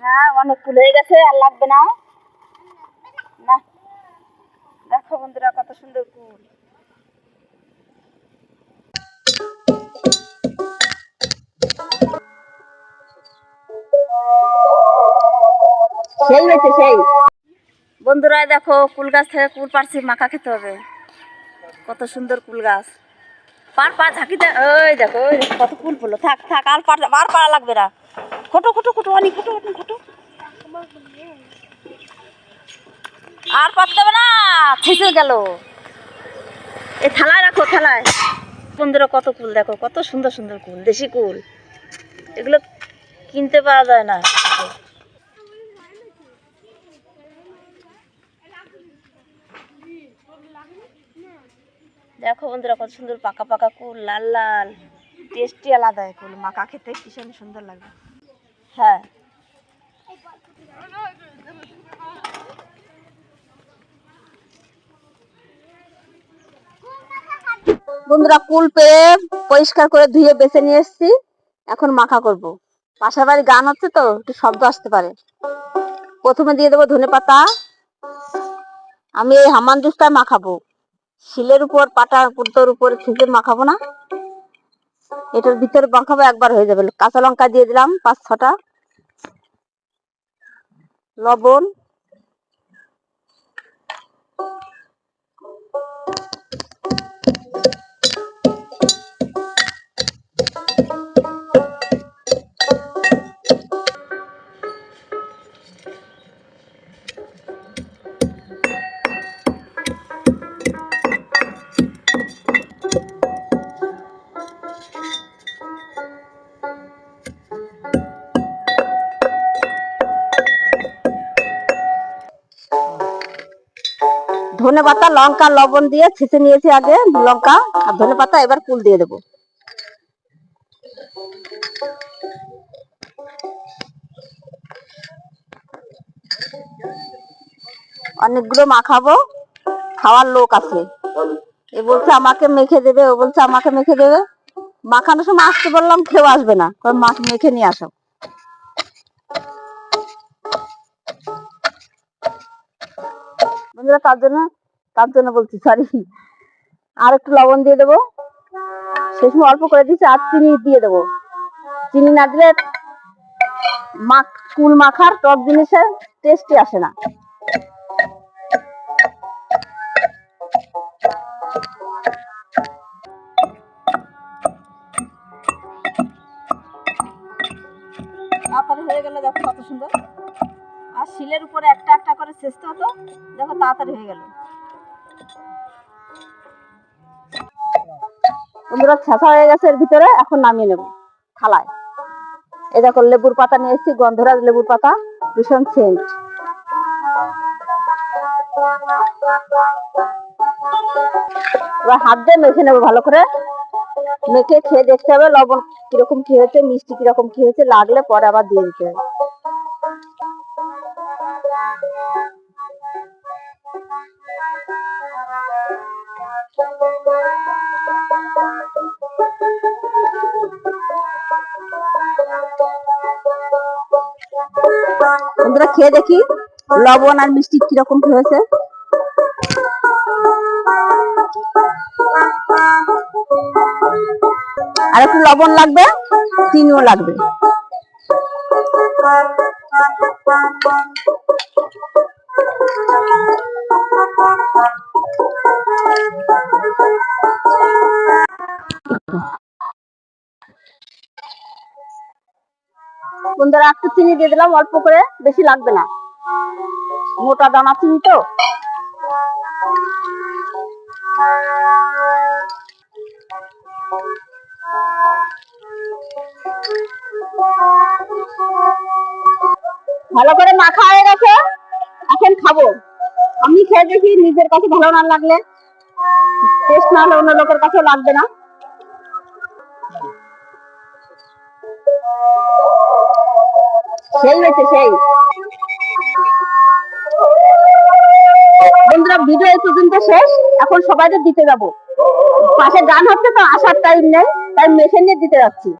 না, অনেক কুল হয়ে গেছে, আর লাগবে না। না, দেখো বন্ধুরা কত সুন্দর কুল। সেই হয়েছে সেই। বন্ধুরা দেখো কুল গাছ থেকে কুল পারছি, মাখা খেতে হবে। কত সুন্দর কুল গাছ। পার ঝাঁকিতে ওই দেখো কত কুল পড়লো। থাক থাক, আর পারা লাগবে না। খোটো খোটো খোটো, অনেক খোটো খোটো খোটো। আর পারতে হবে না, ছেঁচে গেল। এই থালায় রাখো, থালায়। বন্ধুরা কত কুল দেখো, কত সুন্দর সুন্দর কুল, দেশি কুল। এগুলো কিনতে পাওয়া যায় না। দেখো বন্ধুরা কত সুন্দর পাকা পাকা কুল, লাল লাল, টেস্টি আলাদা। কুল মাখা খেতে ভীষণ সুন্দর লাগবে। হ্যাঁ, বন্ধুরা কুল পেয়ে পরিষ্কার করে ধুয়ে বেছে নিয়ে এসেছি। এখন মাখা করব। পাশের বাড়ি গান হচ্ছে তো একটু শব্দ আসতে পারে। প্রথমে দিয়ে দেবো ধনে পাতা। আমি এই হামান দিস্তায় মাখাবো, শিলের উপর পাটার পুরোর উপর থেকে মাখাবো না। এটার ভিতরে মাখাবো, একবার হয়ে যাবে। কাঁচা লঙ্কা দিয়ে দিলাম 5-6টা, লবণ, ধনে পাতা, লঙ্কা, লবণ দিয়ে ছেঁচে নিয়েছি আগে লঙ্কা আর ধনে পাতা। এবার কুল দিয়ে দেবো। অনেকগুলো মাখাবো, খাওয়ার লোক আছে। এ বলছে আমাকে মেখে দেবে, ও বলছে আমাকে মেখে দেবে। মাখানোর সময় আসতে বললাম, কেউ আসবে না, মাছ মেখে নিয়ে আসো। বন্ধুরা তার জন্য বলছি, সরি। আর একটু লবণ দিয়ে দেবো, সেই সময় অল্প করে দিচ্ছি। আর চিনি দিয়ে দেবো। চিনি না দিলে কুল মাখার টক জিনিসের টেস্টই আসে না। তাড়াতাড়ি হয়ে গেল, দেখো কত সুন্দর। আর শিলের উপরে একটা একটা করে ছেঁচতে হতো, দেখো তাড়াতাড়ি হয়ে গেল। বন্ধুরা ছেঁচা হয়ে গেছে এর ভিতরে, এখন নামিয়ে নেব থালায়। এই দেখো লেবুর পাতা নিয়ে এসেছি, গন্ধরাজ লেবুর পাতা, ভীষণ সেন্ট। এবার হাত দিয়ে মেখে নেবো ভালো করে। মেখে খেয়ে দেখতে হবে লবণ কিরকম কি হয়েছে, মিষ্টি কিরকম কি হয়েছে। লাগলে পরে আবার দিয়ে দিতে হবে। বন্ধুরা খেয়ে দেখি লবণ আর মিষ্টি কিরকম কি হয়েছে। আর একটু লবণ লাগবে, চিনিও লাগবে। বন্ধুরা একটু চিনি দিয়ে দিলাম অল্প করে, বেশি লাগবে না, মোটা দানা চিনি তো। ভালো করে মাখা হয়ে গেছে, এখন খাবো। আমি খেয়ে দেখি, নিজের কাছে ভালো না লাগলে, টেস্ট না হলে অন্য লোকের কাছে লাগবে না। সেই হয়েছে সেই। বন্ধুরা ভিডিও এই পর্যন্ত শেষ। এখন সবাইকে দিতে যাবো, পাশে গান হচ্ছে তো, আসার টাইম নেই, তাই মেশিন নিয়ে দিতে যাচ্ছি।